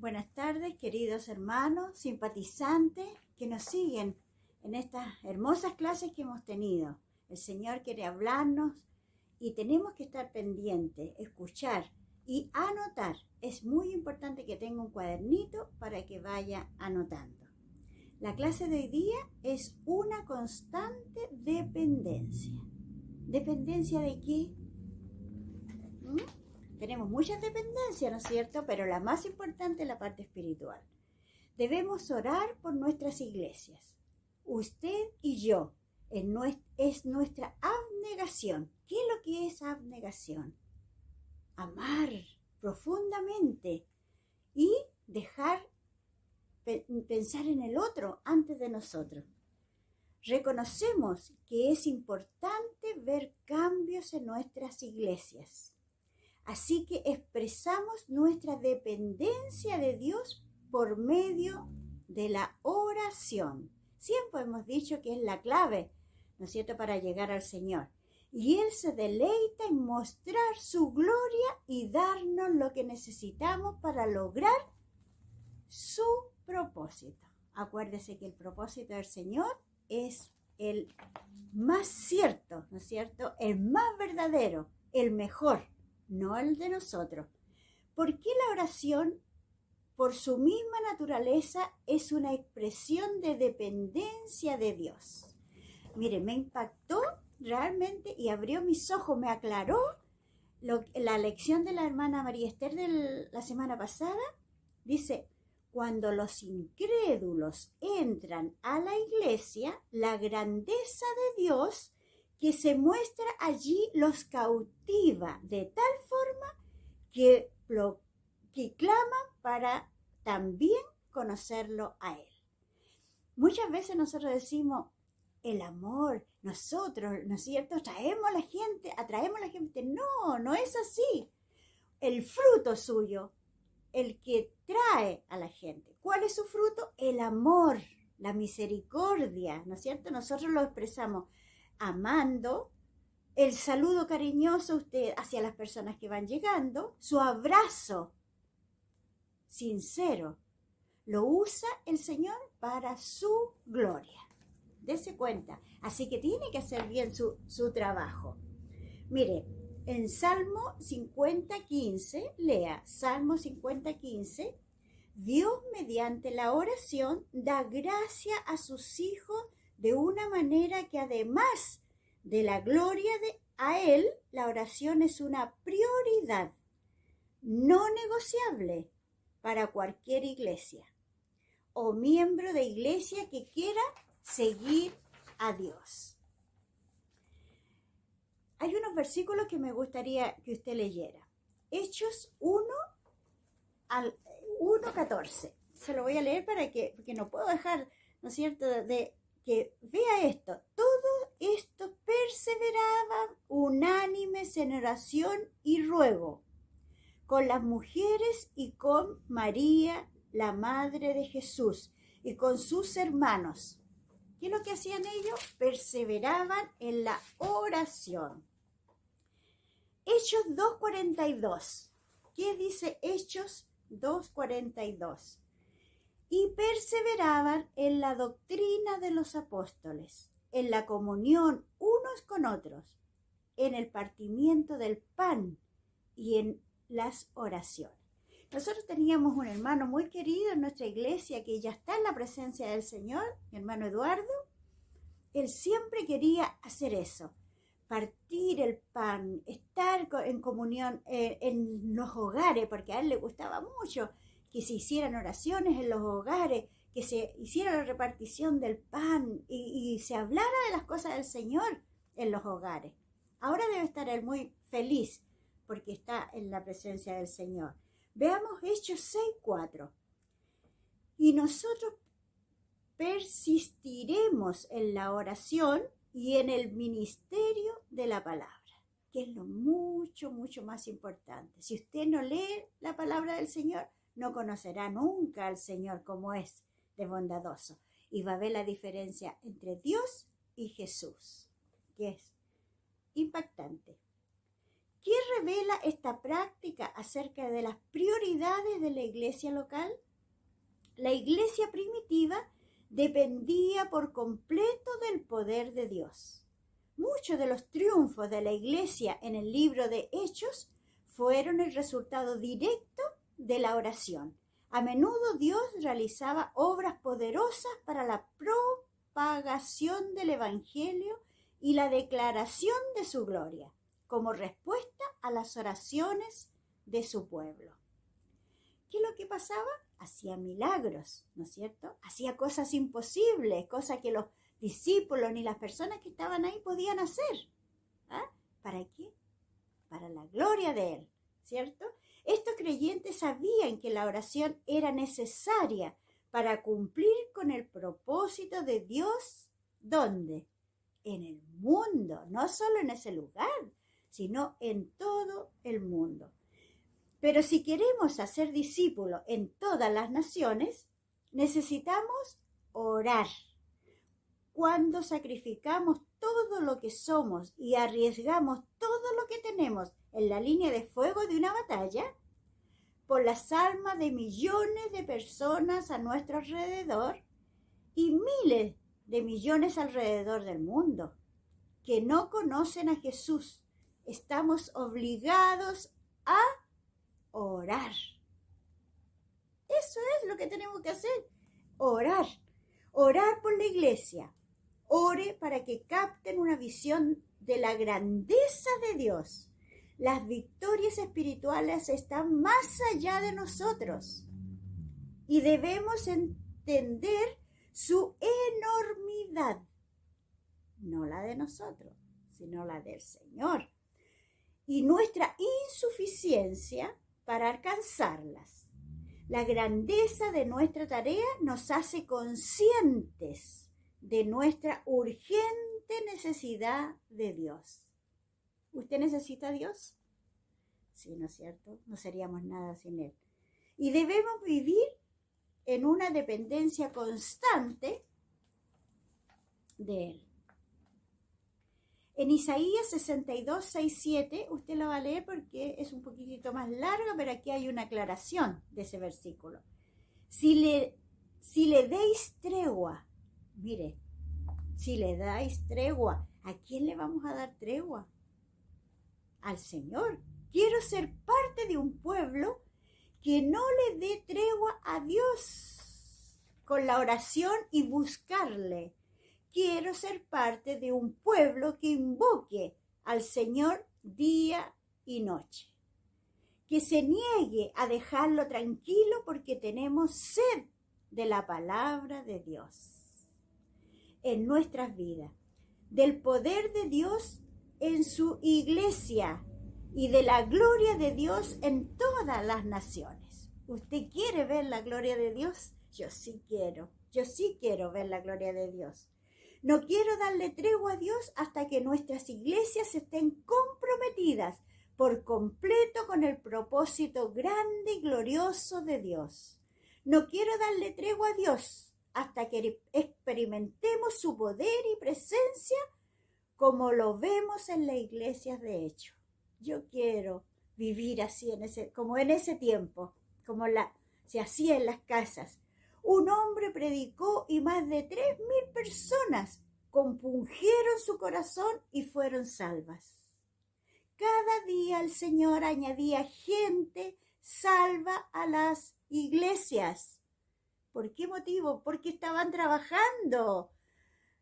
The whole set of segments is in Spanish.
Buenas tardes, queridos hermanos, simpatizantes que nos siguen en estas hermosas clases que hemos tenido. El Señor quiere hablarnos y tenemos que estar pendientes, escuchar y anotar. Es muy importante que tenga un cuadernito para que vaya anotando. La clase de hoy día es una constante dependencia. ¿Dependencia de qué? Tenemos muchas dependencias, ¿no es cierto? Pero la más importante es la parte espiritual. Debemos orar por nuestras iglesias. Usted y yo, es nuestra abnegación. ¿Qué es lo que es abnegación? Amar profundamente y dejar pensar en el otro antes de nosotros. Reconocemos que es importante ver cambios en nuestras iglesias. Así que expresamos nuestra dependencia de Dios por medio de la oración. Siempre hemos dicho que es la clave, ¿no es cierto?, para llegar al Señor. Y Él se deleita en mostrar su gloria y darnos lo que necesitamos para lograr su propósito. Acuérdese que el propósito del Señor es el más cierto, ¿no es cierto?, el más verdadero, el mejor, no el de nosotros. ¿Por qué la oración, por su misma naturaleza, es una expresión de dependencia de Dios? Mire, me impactó realmente y abrió mis ojos, me aclaró la lección de la hermana María Esther de la semana pasada. Dice: cuando los incrédulos entran a la iglesia, la grandeza de Dios que se muestra allí los cautiva de tal forma que claman para también conocerlo a Él. Muchas veces nosotros decimos, el amor, nosotros, ¿no es cierto?, atraemos a la gente. No, no es así. El fruto suyo, el que trae a la gente. ¿Cuál es su fruto? El amor, la misericordia, ¿no es cierto? Nosotros lo expresamos amando, el saludo cariñoso usted hacia las personas que van llegando, su abrazo sincero, lo usa el Señor para su gloria. Dese cuenta. Así que tiene que hacer bien su trabajo. Mire, en Salmo 50:15, lea Salmo 50:15, Dios mediante la oración da gracia a sus hijos de una manera que además de la gloria a Él, la oración es una prioridad no negociable para cualquier iglesia o miembro de iglesia que quiera seguir a Dios. Hay unos versículos que me gustaría que usted leyera. Hechos 1:14. Se lo voy a leer porque no puedo dejar, ¿no es cierto?, de que vea esto. Todos estos perseveraban unánimes en oración y ruego con las mujeres y con María, la madre de Jesús, y con sus hermanos. ¿Qué es lo que hacían ellos? Perseveraban en la oración. Hechos 2:42. ¿Qué dice Hechos 2:42? Y perseveraban en la doctrina de los apóstoles, en la comunión unos con otros, en el partimiento del pan y en las oraciones. Nosotros teníamos un hermano muy querido en nuestra iglesia que ya está en la presencia del Señor, mi hermano Eduardo. Él siempre quería hacer eso, partir el pan, estar en comunión en los hogares, porque a él le gustaba mucho que se hicieran oraciones en los hogares, que se hiciera la repartición del pan y se hablara de las cosas del Señor en los hogares. Ahora debe estar él muy feliz porque está en la presencia del Señor. Veamos Hechos 6:4. Y nosotros persistiremos en la oración y en el ministerio de la palabra, que es lo mucho, mucho más importante. Si usted no lee la palabra del Señor, no conocerá nunca al Señor como es de bondadoso. Y va a ver la diferencia entre Dios y Jesús, que es impactante. ¿Qué revela esta práctica acerca de las prioridades de la iglesia local? La iglesia primitiva dependía por completo del poder de Dios. Muchos de los triunfos de la iglesia en el libro de Hechos fueron el resultado directo de la oración. A menudo Dios realizaba obras poderosas para la propagación del Evangelio y la declaración de su gloria, como respuesta a las oraciones de su pueblo. ¿Qué es lo que pasaba? Hacía milagros, ¿no es cierto? Hacía cosas imposibles, cosas que los discípulos ni las personas que estaban ahí podían hacer. ¿Ah? ¿Para qué? Para la gloria de Él, ¿cierto? Estos creyentes sabían que la oración era necesaria para cumplir con el propósito de Dios. ¿Dónde? En el mundo, no solo en ese lugar, sino en todo el mundo. Pero si queremos hacer discípulos en todas las naciones, necesitamos orar. Cuando sacrificamos todo lo que somos y arriesgamos todo lo que tenemos en la línea de fuego de una batalla, por las almas de millones de personas a nuestro alrededor y miles de millones alrededor del mundo que no conocen a Jesús, estamos obligados a orar. Eso es lo que tenemos que hacer, orar. Orar por la iglesia. Ore para que capten una visión de la grandeza de Dios. Las victorias espirituales están más allá de nosotros y debemos entender su enormidad, no la de nosotros, sino la del Señor, y nuestra insuficiencia para alcanzarlas. La grandeza de nuestra tarea nos hace conscientes de nuestra urgente necesidad de Dios. ¿Usted necesita a Dios? Sí, ¿no es cierto? No seríamos nada sin Él. Y debemos vivir en una dependencia constante de Él. En Isaías 62, 6, 7, usted lo va a leer porque es un poquitito más largo, pero aquí hay una aclaración de ese versículo. Si le deis tregua, mire, si le dais tregua, ¿a quién le vamos a dar tregua? Al Señor. Quiero ser parte de un pueblo que no le dé tregua a Dios con la oración y buscarle. Quiero ser parte de un pueblo que invoque al Señor día y noche. Que se niegue a dejarlo tranquilo porque tenemos sed de la palabra de Dios en nuestras vidas, del poder de Dios en su iglesia y de la gloria de Dios en todas las naciones. ¿Usted quiere ver la gloria de Dios? Yo sí quiero ver la gloria de Dios. No quiero darle tregua a Dios hasta que nuestras iglesias estén comprometidas por completo con el propósito grande y glorioso de Dios. No quiero darle tregua a Dios hasta que experimentemos su poder y presencia como lo vemos en las iglesias de hecho. Yo quiero vivir así, como en ese tiempo, como se hacía en las casas. Un hombre predicó y más de 3,000 personas compungieron su corazón y fueron salvas. Cada día el Señor añadía gente salva a las iglesias. ¿Por qué motivo? Porque estaban trabajando.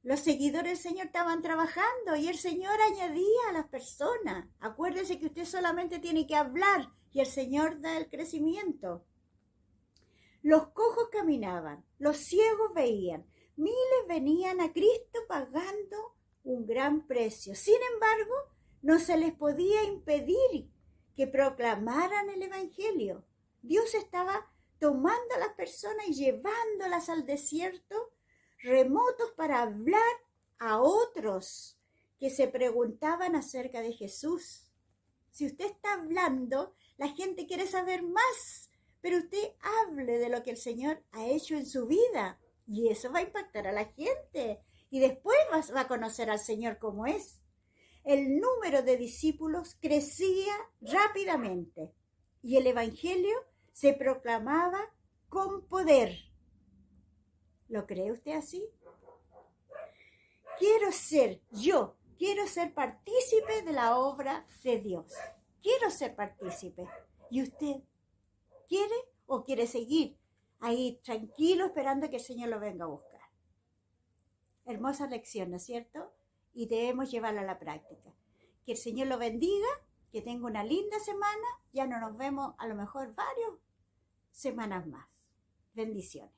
Los seguidores del Señor estaban trabajando y el Señor añadía a las personas. Acuérdese que usted solamente tiene que hablar y el Señor da el crecimiento. Los cojos caminaban, los ciegos veían, miles venían a Cristo pagando un gran precio. Sin embargo, no se les podía impedir que proclamaran el Evangelio. Dios estaba tomando a las personas y llevándolas al desierto remotos para hablar a otros que se preguntaban acerca de Jesús. Si usted está hablando, la gente quiere saber más. Pero usted hable de lo que el Señor ha hecho en su vida y eso va a impactar a la gente y después va a conocer al Señor como es. el número de discípulos crecía rápidamente y el Evangelio se proclamaba con poder. ¿Lo cree usted así? Quiero ser partícipe de la obra de Dios. Quiero ser partícipe. ¿Y usted quiere o quiere seguir ahí tranquilo esperando que el Señor lo venga a buscar? Hermosa lección, ¿no es cierto? Y debemos llevarla a la práctica. Que el Señor lo bendiga, que tenga una linda semana. Ya no nos vemos a lo mejor varias semanas más. Bendiciones.